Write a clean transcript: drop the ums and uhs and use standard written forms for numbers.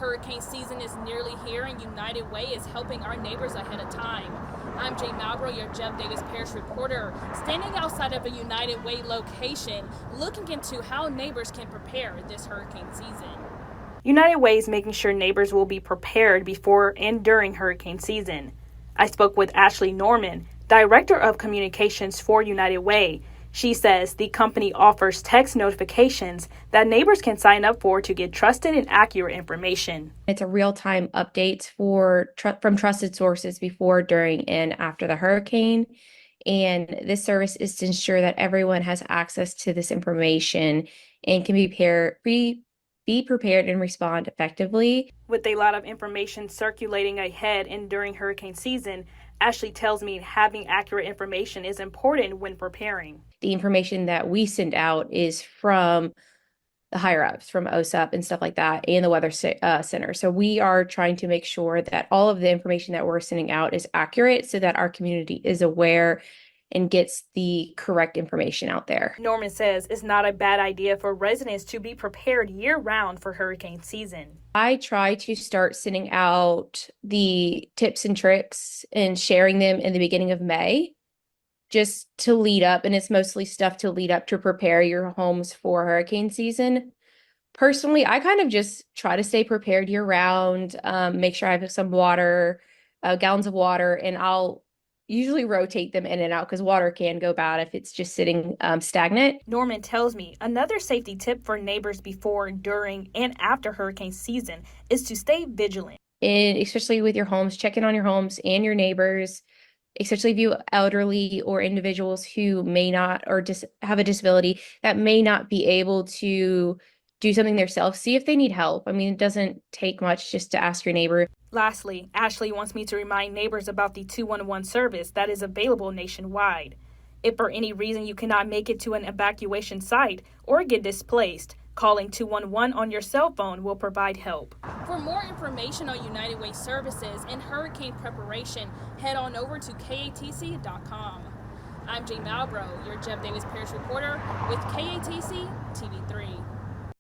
Hurricane season is nearly here, and United Way is helping our neighbors ahead of time. I'm Jay Malbrough, your Jeff Davis Parish reporter, standing outside of a United Way location, looking into how neighbors can prepare this hurricane season. United Way is making sure neighbors will be prepared before and during hurricane season. I spoke with Ashley Norman, Director of Communications for United Way. She says the company offers text notifications that neighbors can sign up for to get trusted and accurate information. It's a real-time updates from trusted sources before, during, and after the hurricane. And this service is to ensure that everyone has access to this information and can be prepared and respond effectively. With a lot of information circulating ahead and during hurricane season, Ashley tells me having accurate information is important when preparing. The information that we send out is from the higher ups, from OSUP and stuff like that, and the Weather Center. So we are trying to make sure that all of the information that we're sending out is accurate so that our community is aware and gets the correct information out there. Norman says it's not a bad idea for residents to be prepared year-round for hurricane season. I try to start sending out the tips and tricks and sharing them in the beginning of May, just to lead up, and it's mostly stuff to lead up to prepare your homes for hurricane season. Personally, I kind of just try to stay prepared year round, make sure I have some water, gallons of water, and I'll usually rotate them in and out because water can go bad if it's just sitting stagnant. Norman tells me another safety tip for neighbors before, during, and after hurricane season is to stay vigilant. And especially with your homes, check in on your homes and your neighbors, especially if you elderly or individuals who may not or have a disability that may not be able to do something themselves. See if they need help. I mean, it doesn't take much just to ask your neighbor. Lastly, Ashley wants me to remind neighbors about the 211 service that is available nationwide. If for any reason you cannot make it to an evacuation site or get displaced, calling 211 on your cell phone will provide help. For more information on United Way services and hurricane preparation, head on over to katc.com. I'm Jay Malbrough, your Jeff Davis Parish reporter with KATC TV3.